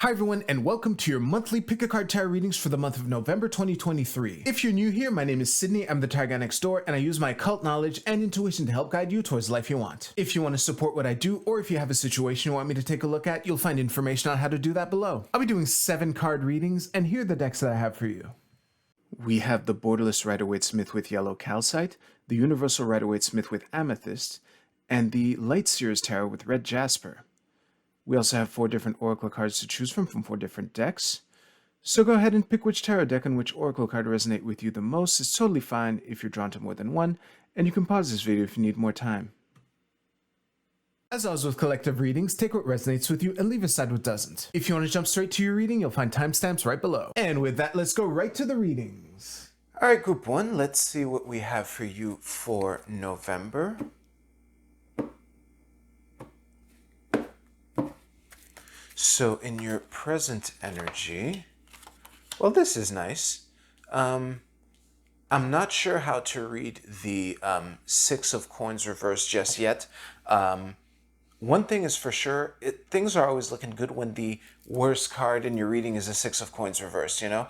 Hi everyone, and welcome to your monthly Pick a Card Tarot readings for the month of November 2023. If you're new here, my name is Sydney, I'm the Tarot Guy next door, and I use my occult knowledge and intuition to help guide you towards the life you want. If you want to support what I do, or if you have a situation you want me to take a look at, you'll find information on how to do that below. I'll be doing 7 card readings, and here are the decks that I have for you. We have the Borderless Rider-Waite-Smith with Yellow Calcite, the Universal Rider-Waite-Smith with Amethyst, and the Light Seers Tarot with Red Jasper. We also have 4 different Oracle cards to choose from 4 different decks. So go ahead and pick which tarot deck and which Oracle card resonate with you the most. It's totally fine if you're drawn to more than one, and you can pause this video if you need more time. As always with collective readings, take what resonates with you and leave aside what doesn't. If you want to jump straight to your reading, you'll find timestamps right below. And with that, let's go right to the readings. Alright, Group 1, let's see what we have for you for November. So in your present energy, well, this is nice. I'm not sure how to read the 6 of Coins reversed just yet. One thing is for sure, things are always looking good when the worst card in your reading is a 6 of Coins reversed, you know?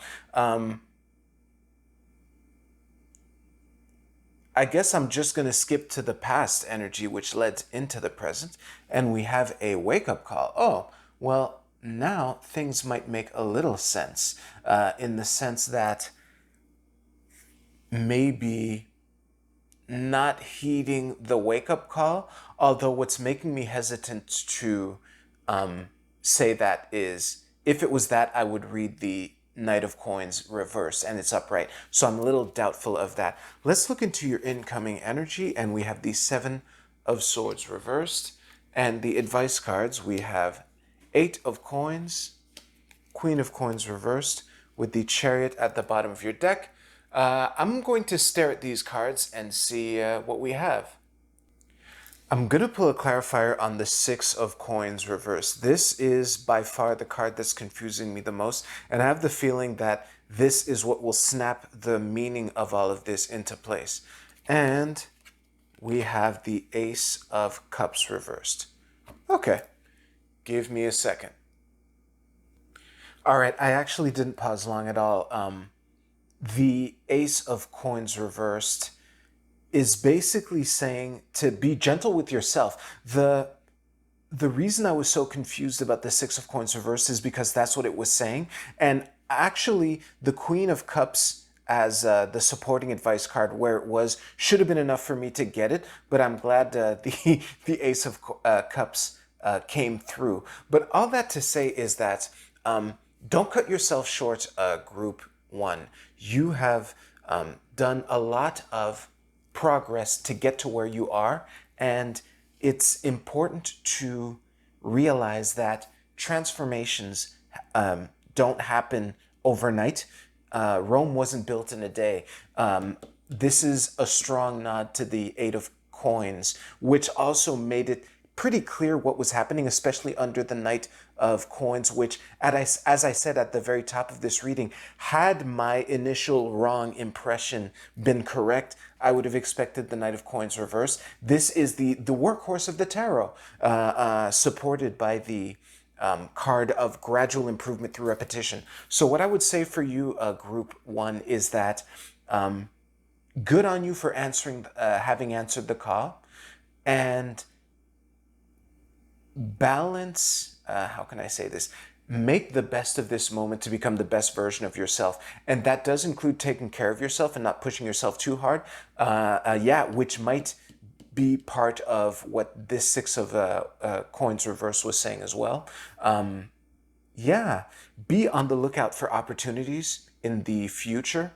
I guess I'm just going to skip to the past energy, which led into the present, and we have a wake-up call. Oh, well, now things might make a little sense, in the sense that maybe not heeding the wake-up call, although what's making me hesitant to say that is, if it was that, I would read the Knight of Coins reversed and it's upright. So I'm a little doubtful of that. Let's look into your incoming energy, and we have the 7 of Swords reversed, and the advice cards, we have 8 of Coins, Queen of Coins reversed, with the Chariot at the bottom of your deck. I'm going to stare at these cards and see what we have. I'm going to pull a clarifier on the 6 of Coins reversed. This is by far the card that's confusing me the most, and I have the feeling that this is what will snap the meaning of all of this into place. And we have the Ace of Cups reversed. Okay. Give me a second. All right, I actually didn't pause long at all. The Ace of Coins reversed is basically saying to be gentle with yourself. The reason I was so confused about the 6 of Coins reversed is because that's what it was saying. And actually, the Queen of Cups as the supporting advice card where it was should have been enough for me to get it, but I'm glad the Ace of Cups came through. But all that to say is that don't cut yourself short, Group 1. You have done a lot of progress to get to where you are, and it's important to realize that transformations don't happen overnight. Rome wasn't built in a day. This is a strong nod to the 8 of Coins, which also made it pretty clear what was happening, especially under the Knight of Coins, which, as I said at the very top of this reading, had my initial wrong impression been correct, I would have expected the Knight of Coins reverse. This is the workhorse of the tarot, supported by the card of gradual improvement through repetition. So what I would say for you, Group 1, is that good on you for having answered the call, and balance, how can I say this? Make the best of this moment to become the best version of yourself. And that does include taking care of yourself and not pushing yourself too hard. Which might be part of what this 6 of Coins reverse was saying as well. Be on the lookout for opportunities in the future,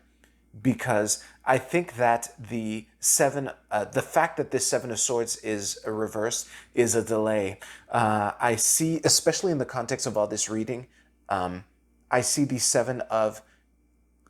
because I think that the fact that this 7 of Swords is a reverse is a delay. I see, especially in the context of all this reading, I see the 7 of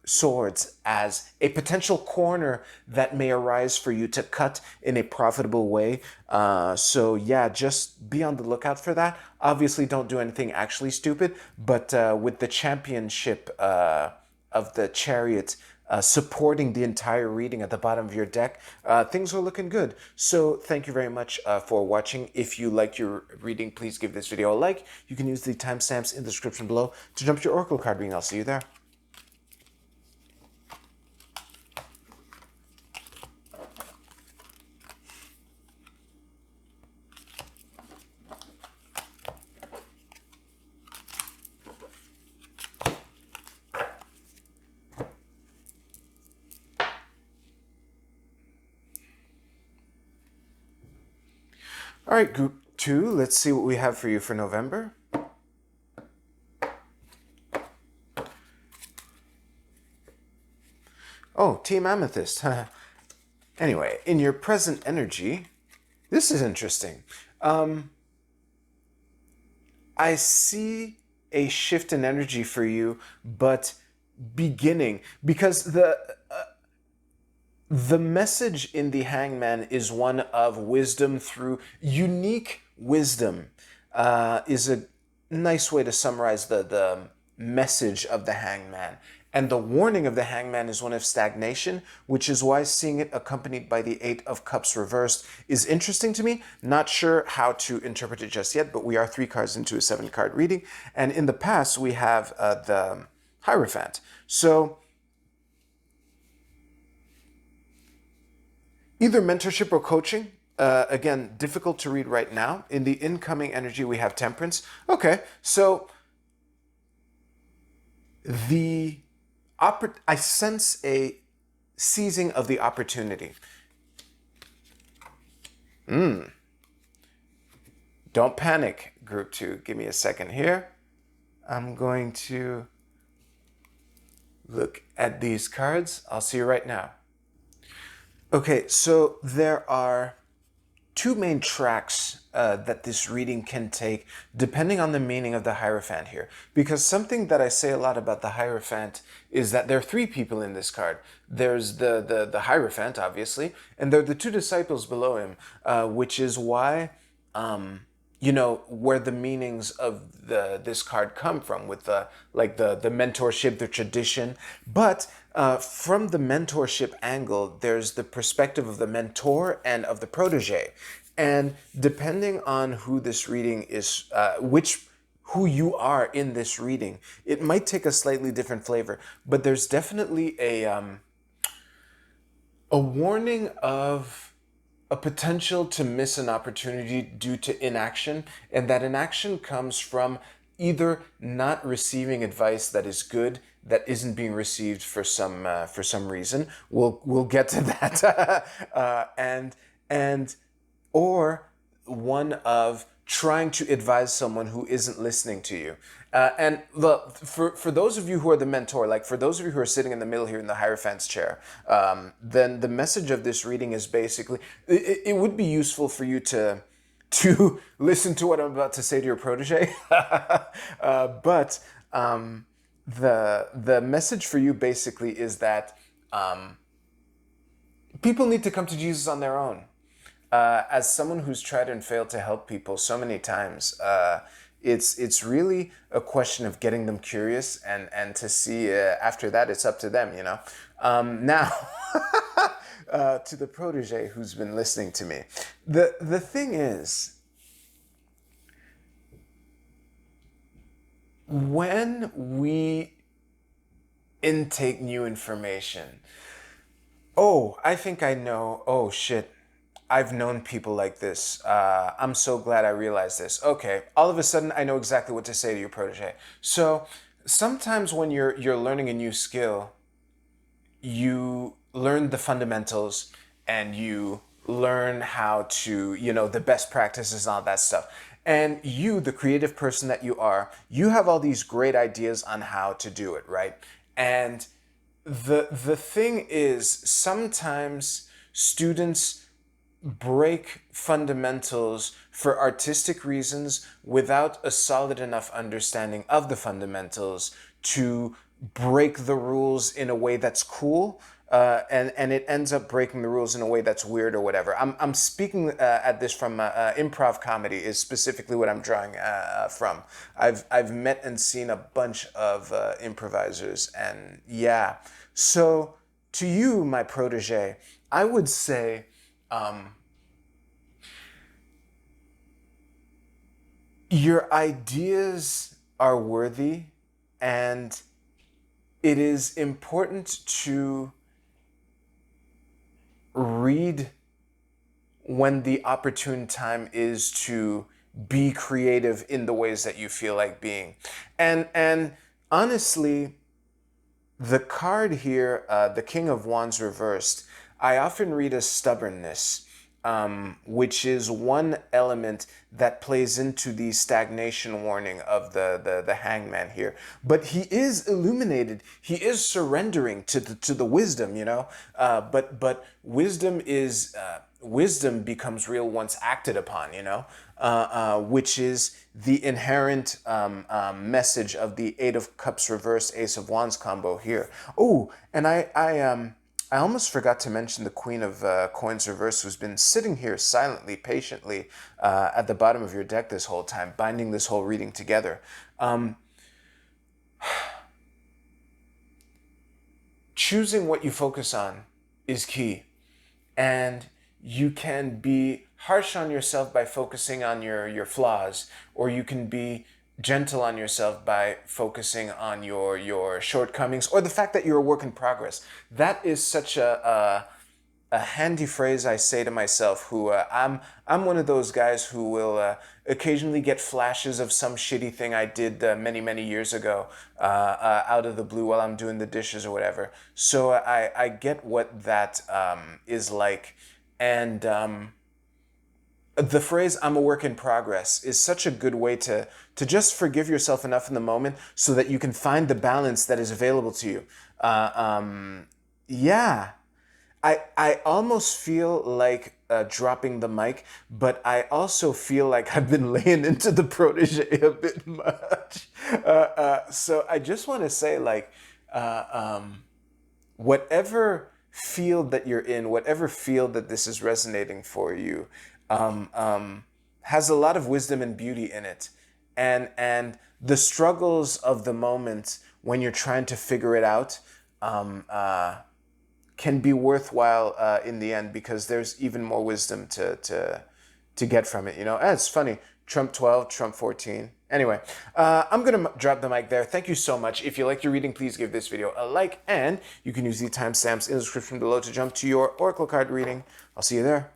Swords as a potential corner that may arise for you to cut in a profitable way. Just be on the lookout for that. Obviously, don't do anything actually stupid, but with the championship of the Chariot supporting the entire reading at the bottom of your deck, things are looking good. So thank you very much for watching. If you liked your reading, please give this video a like. You can use the timestamps in the description below to jump to your Oracle card reading. I'll see you there. All right, group 2, let's see what we have for you for November. Oh, Team Amethyst. Anyway, in your present energy, this is interesting. I see a shift in energy for you, but beginning, because the message in the Hangman is one of wisdom through unique wisdom, is a nice way to summarize the message of the Hangman. And the warning of the Hangman is one of stagnation, which is why seeing it accompanied by the Eight of Cups reversed is interesting to me. Not sure how to interpret it just yet, but we are 3 cards into a 7-card reading. And in the past, we have the Hierophant. So either mentorship or coaching. Again, difficult to read right now. In the incoming energy, we have Temperance. Okay, so I sense a seizing of the opportunity. Don't panic, group 2. Give me a second here. I'm going to look at these cards. I'll see you right now. Okay, so there are 2 main tracks that this reading can take, depending on the meaning of the Hierophant here. Because something that I say a lot about the Hierophant is that there are 3 people in this card. There's the Hierophant, obviously, and there are the 2 disciples below him, which is why, where the meanings of this card come from, with the mentorship, the tradition. But from the mentorship angle, there's the perspective of the mentor and of the protege. And depending on who this reading is, who you are in this reading, it might take a slightly different flavor. But there's definitely a warning of a potential to miss an opportunity due to inaction, and that inaction comes from either not receiving advice that is good, that isn't being received for some reason. We'll get to that, or one of trying to advise someone who isn't listening to you. And look, for those of you who are the mentor, like for those of you who are sitting in the middle here in the Hierophant's chair, then the message of this reading is basically, it would be useful for you to listen to what I'm about to say to your protege. But the message for you basically is that people need to come to Jesus on their own. As someone who's tried and failed to help people so many times, it's really a question of getting them curious, and to see after that it's up to them, Now, to the protege who's been listening to me, the thing is, when we intake new information, I think I know, oh shit, I've known people like this. I'm so glad I realized this. Okay, all of a sudden I know exactly what to say to your protege. So sometimes when you're learning a new skill, you learn the fundamentals and you learn how to, the best practices and all that stuff. And you, the creative person that you are, you have all these great ideas on how to do it, right? And the thing is, sometimes students break fundamentals for artistic reasons without a solid enough understanding of the fundamentals to break the rules in a way that's cool. and it ends up breaking the rules in a way that's weird or whatever. I'm speaking at this from improv comedy is specifically what I'm drawing from. I've met and seen a bunch of improvisers, and yeah. So to you, my protege, I would say. Your ideas are worthy, and it is important to read when the opportune time is to be creative in the ways that you feel like being. And honestly, the card here, the King of Wands reversed, I often read as stubbornness, which is one element that plays into the stagnation warning of the hangman here. But he is illuminated. He is surrendering to the wisdom, you know. But wisdom is wisdom becomes real once acted upon, you know, which is the inherent message of the Eight of Cups reversed Ace of Wands combo here. Oh, and I almost forgot to mention the Queen of Coins reverse, who's been sitting here silently, patiently at the bottom of your deck this whole time, binding this whole reading together. Choosing what you focus on is key. And you can be harsh on yourself by focusing on your flaws, or you can be gentle on yourself by focusing on your shortcomings, or the fact that you're a work in progress. That is such a handy phrase I say to myself, who I'm one of those guys who will occasionally get flashes of some shitty thing I did many years ago out of the blue while I'm doing the dishes or whatever. So I get what that is like. And the phrase "I'm a work in progress" is such a good way to just forgive yourself enough in the moment so that you can find the balance that is available to you. Yeah. I almost feel like dropping the mic, but I also feel like I've been laying into the protege a bit much. So I just want to say, like, whatever field that you're in, whatever field that this is resonating for you, has a lot of wisdom and beauty in it. And the struggles of the moment when you're trying to figure it out can be worthwhile in the end, because there's even more wisdom to get from it. You know, it's funny. Trump 12, Trump 14. Anyway, I'm going to drop the mic there. Thank you so much. If you liked your reading, please give this video a like, and you can use the timestamps in the description below to jump to your Oracle card reading. I'll see you there.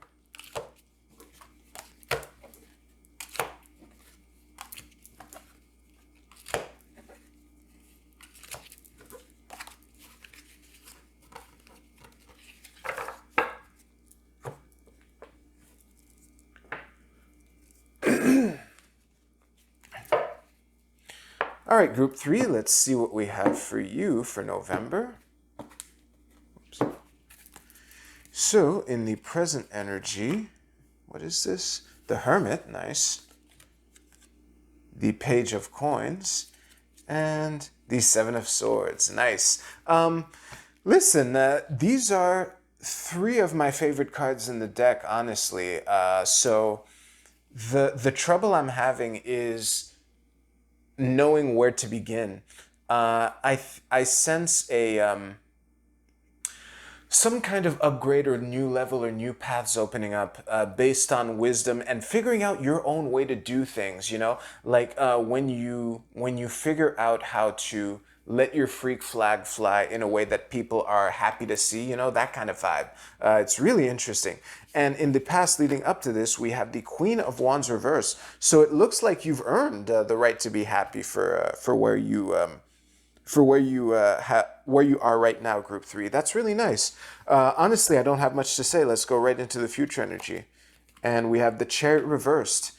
All right, group 3, let's see what we have for you for November. Oops. So, in the present energy, what is this? The Hermit, nice. The Page of Coins, and the Seven of Swords, nice. Listen, these are 3 of my favorite cards in the deck, honestly. So, the trouble I'm having is knowing where to begin. I sense a some kind of upgrade or new level or new paths opening up based on wisdom and figuring out your own way to do things. You know, like when you figure out how to let your freak flag fly in a way that people are happy to see, you know, that kind of vibe. It's really interesting. And in the past leading up to this, we have the Queen of Wands reverse. So it looks like you've earned the right to be happy for where you where you are right now, group 3. That's really nice. Honestly, I don't have much to say. Let's go right into the future energy. And we have the Chariot reversed.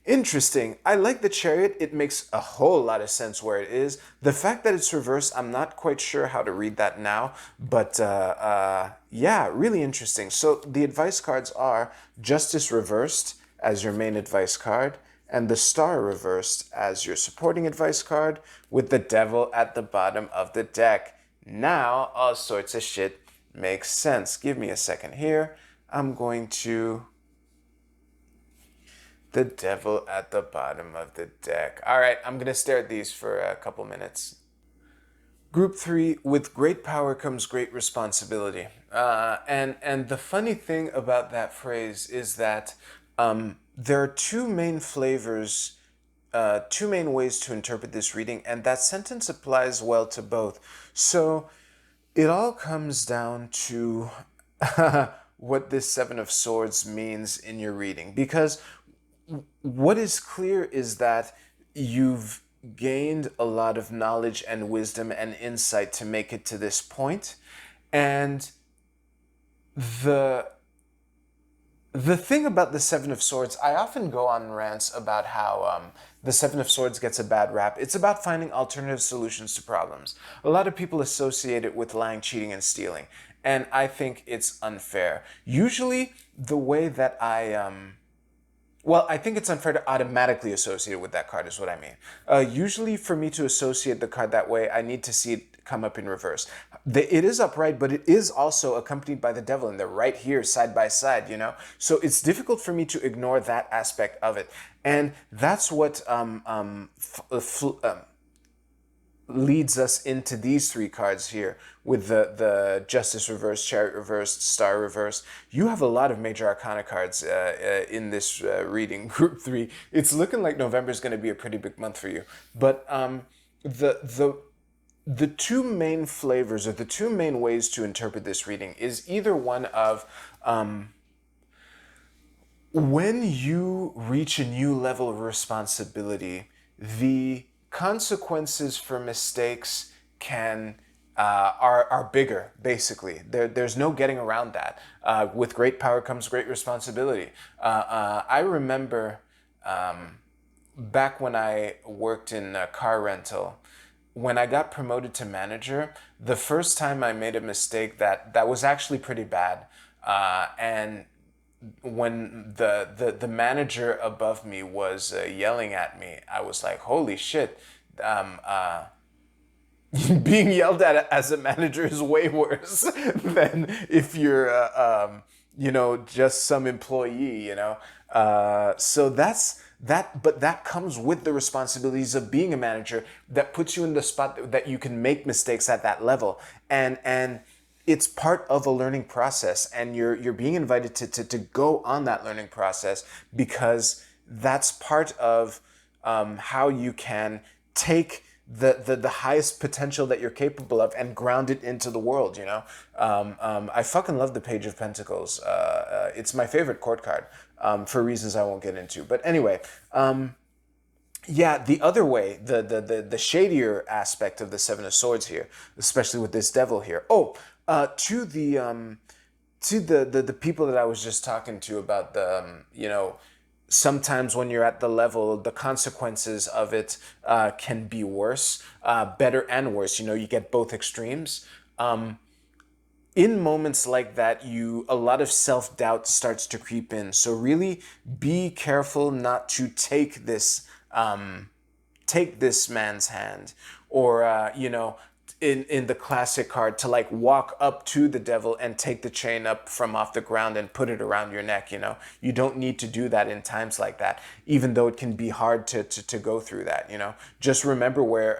Interesting. I like the Chariot. It makes a whole lot of sense where it is. The fact that it's reversed, I'm not quite sure how to read that now. But yeah, really interesting. So the advice cards are Justice reversed as your main advice card, and the Star reversed as your supporting advice card, with the Devil at the bottom of the deck. Now all sorts of shit makes sense. Give me a second here. I'm going to the devil at the bottom of the deck. All right, I'm going to stare at these for a couple minutes. Group 3, with great power comes great responsibility. And the funny thing about that phrase is that there are two main flavors, two main ways to interpret this reading, and that sentence applies well to both. So it all comes down to what this Seven of Swords means in your reading. Because what is clear is that you've gained a lot of knowledge and wisdom and insight to make it to this point. And the thing about the Seven of Swords, I often go on rants about how the Seven of Swords gets a bad rap. It's about finding alternative solutions to problems. A lot of people associate it with lying, cheating, and stealing. And I think it's unfair. Usually, the way that I think it's unfair to automatically associate it with that card is what I mean. Usually for me to associate the card that way, I need to see it come up in reverse. It is upright, but it is also accompanied by the devil, and they're right here side by side, you know? So it's difficult for me to ignore that aspect of it. And that's what leads us into these three cards here with the Justice reversed, Chariot reversed, Star reversed. You have a lot of major arcana cards in this reading, Group 3. It's looking like November is going to be a pretty big month for you. But the two main flavors, or the two main ways to interpret this reading, is either one of when you reach a new level of responsibility, the consequences for mistakes are bigger. Basically, there's no getting around that. With great power comes great responsibility. I remember back when I worked in car rental, when I got promoted to manager, the first time I made a mistake that was actually pretty bad, and when the manager above me was yelling at me, I was like, holy shit, being yelled at as a manager is way worse than if you're, just some employee, So but that comes with the responsibilities of being a manager that puts you in the spot that you can make mistakes at that level. And it's part of a learning process, and you're being invited to go on that learning process, because that's part of how you can take the highest potential that you're capable of and ground it into the world, I fucking love the Page of Pentacles. It's my favorite court card for reasons I won't get into. But anyway, the other way, the shadier aspect of the Seven of Swords here, especially with this devil here. To the people that I was just talking to about the sometimes when you're at the level, the consequences of it can be worse, better and worse. You get both extremes. In moments like that, a lot of self-doubt starts to creep in. So really be careful not to take this man's hand, or in the classic card, to like walk up to the devil and take the chain up from off the ground and put it around your neck. You don't need to do that in times like that, even though it can be hard to go through that. Just remember where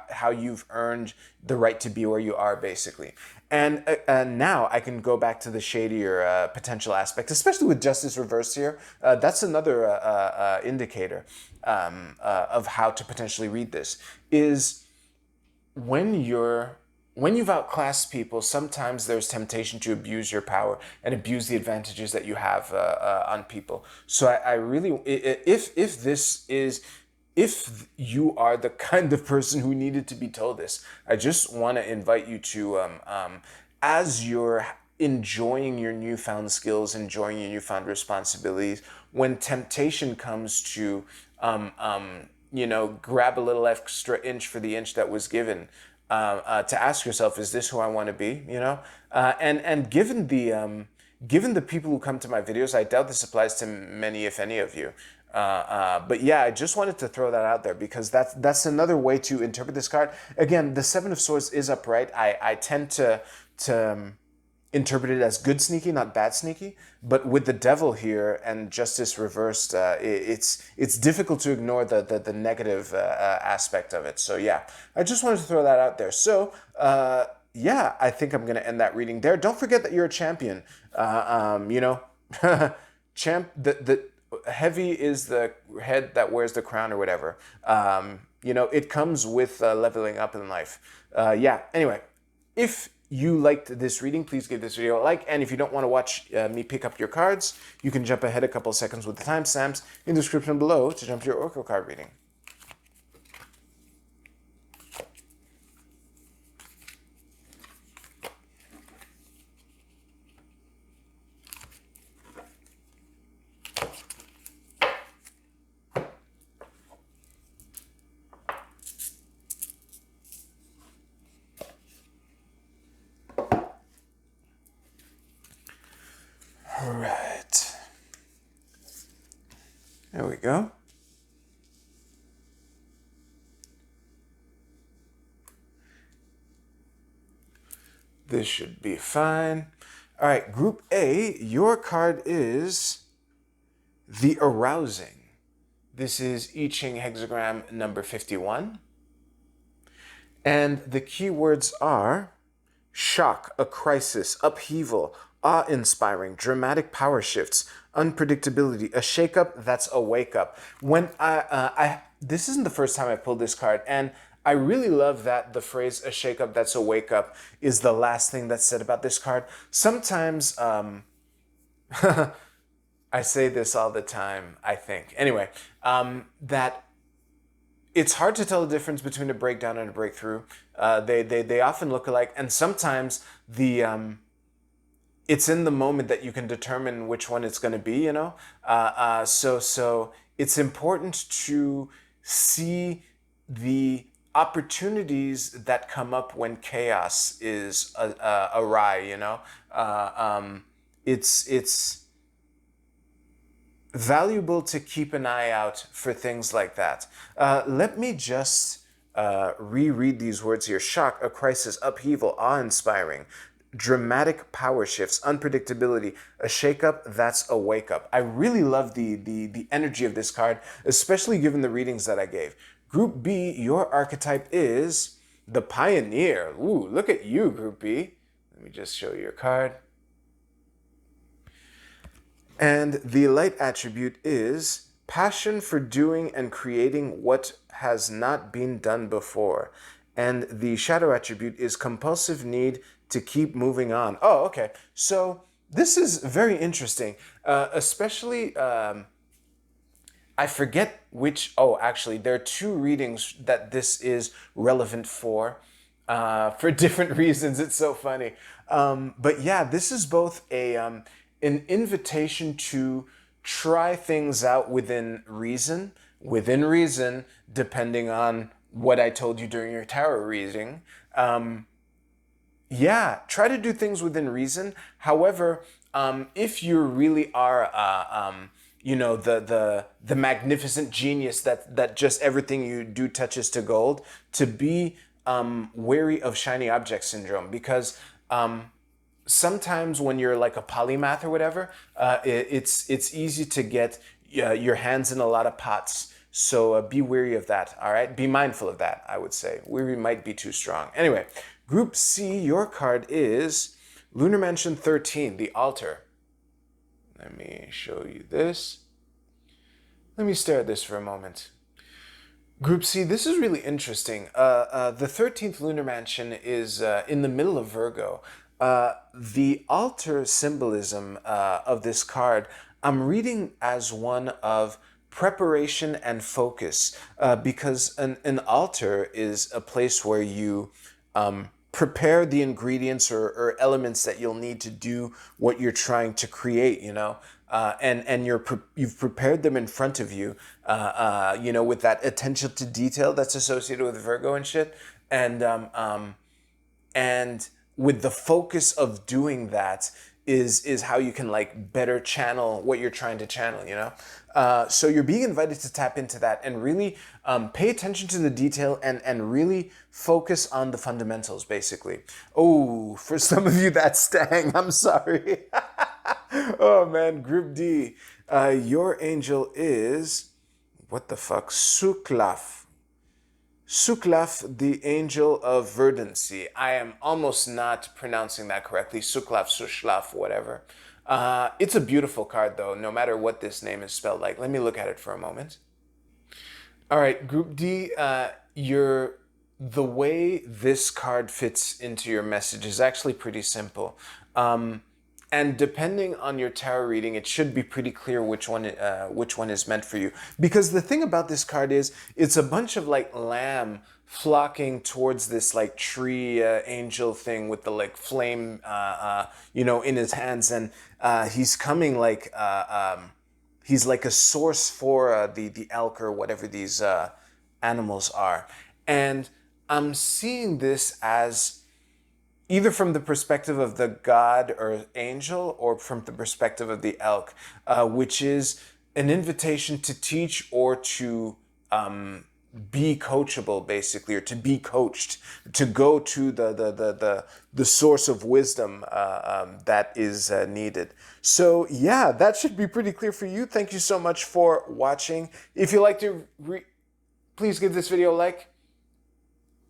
how you've earned the right to be where you are, basically. And now I can go back to the shadier potential aspect, especially with Justice reversed here. That's another indicator of how to potentially read this. Is when you've outclassed people, sometimes there's temptation to abuse your power and abuse the advantages that you have on people. So I really, if you are the kind of person who needed to be told this, I just want to invite you to, as you're enjoying your newfound skills, enjoying your newfound responsibilities, when temptation comes to, grab a little extra inch for the inch that was given, to ask yourself, is this who I want to be? And given the people who come to my videos, I doubt this applies to many, if any of you. But yeah, I just wanted to throw that out there because that's another way to interpret this card. Again, the Seven of Swords is upright. I tend to interpret it as good sneaky, not bad sneaky. But with the Devil here and Justice reversed, it's difficult to ignore the negative aspect of it. So yeah, I just wanted to throw that out there. So yeah, I think I'm gonna end that reading there. Don't forget that you're a champion. You know, the heavy is the head that wears the crown or whatever. You know, it comes with leveling up in life. Yeah, anyway, if you liked this reading, please give this video a like. And if you don't want to watch me pick up your cards, you can jump ahead a couple seconds with the timestamps in the description below to jump to your Oracle card reading. All right. There we go. This should be fine. All right, Group A, your card is the Arousing. This is I Ching hexagram number 51. And the keywords are shock, a crisis, upheaval, awe-inspiring, dramatic power shifts, unpredictability, a shakeup that's a wake-up. When this isn't the first time I pulled this card, and I really love that the phrase "a shakeup that's a wake-up" is the last thing that's said about this card. Sometimes, I say this all the time, I think. Anyway, that it's hard to tell the difference between a breakdown and a breakthrough. They often look alike, and sometimes it's in the moment that you can determine which one it's going to be. You know, so it's important to see the opportunities that come up when chaos is awry. You know, it's valuable to keep an eye out for things like that. Let me just reread these words here. Shock, a crisis, upheaval, awe-inspiring, dramatic power shifts, unpredictability, a shakeup that's a wake-up. I really love the energy of this card, especially given the readings that I gave. Group B, your archetype is the Pioneer. Ooh, look at you, Group B. Let me just show you your card. And the light attribute is passion for doing and creating what has not been done before. And the shadow attribute is compulsive need to keep moving on. Oh, okay. So this is very interesting, especially, I forget which, oh, actually, there are two readings that this is relevant for different reasons. It's so funny. But yeah, this is both an invitation to try things out within reason, depending on what I told you during your tarot reading. Yeah, try to do things within reason. However, if you really are, you know, the magnificent genius that just everything you do touches to gold, to be wary of shiny object syndrome, because sometimes when you're like a polymath or whatever, it's easy to get your hands in a lot of pots. So be wary of that, all right? Be mindful of that, I would say. Weary might be too strong. Anyway, Group C, your card is Lunar Mansion 13, the Altar. Let me show you this. Let me stare at this for a moment. Group C, this is really interesting. The 13th Lunar Mansion is in the middle of Virgo. The altar symbolism of this card, I'm reading as one of preparation and focus, because an altar is a place where you prepare the ingredients or elements that you'll need to do what you're trying to create, you know, and you've prepared them in front of you, you know, with that attention to detail that's associated with Virgo and shit, and with the focus of doing that, is how you can like better channel what you're trying to channel, you know? So you're being invited to tap into that and really pay attention to the detail and really focus on the fundamentals, basically. Oh, for some of you that's staying, I'm sorry. Oh man, Group D. Your angel is, what the fuck, Suklaf. Suklaf, the angel of verdancy. I am almost not pronouncing that correctly. Suklaf, Sushlaf, whatever. It's a beautiful card, though, no matter what this name is spelled like. Let me look at it for a moment. All right, Group D, the way this card fits into your message is actually pretty simple. And depending on your tarot reading, it should be pretty clear which one is meant for you. Because the thing about this card is, it's a bunch of like lamb flocking towards this like tree angel thing with the like flame, in his hands, and he's coming like he's like a source for the elk or whatever these animals are, and I'm seeing this as either from the perspective of the god or angel or from the perspective of the elk, which is an invitation to teach or to be coachable, basically, or to be coached, to go to the source of wisdom that is needed. So yeah, that should be pretty clear for you. Thank you so much for watching. If you like to please give this video a like.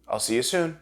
I'll see you soon.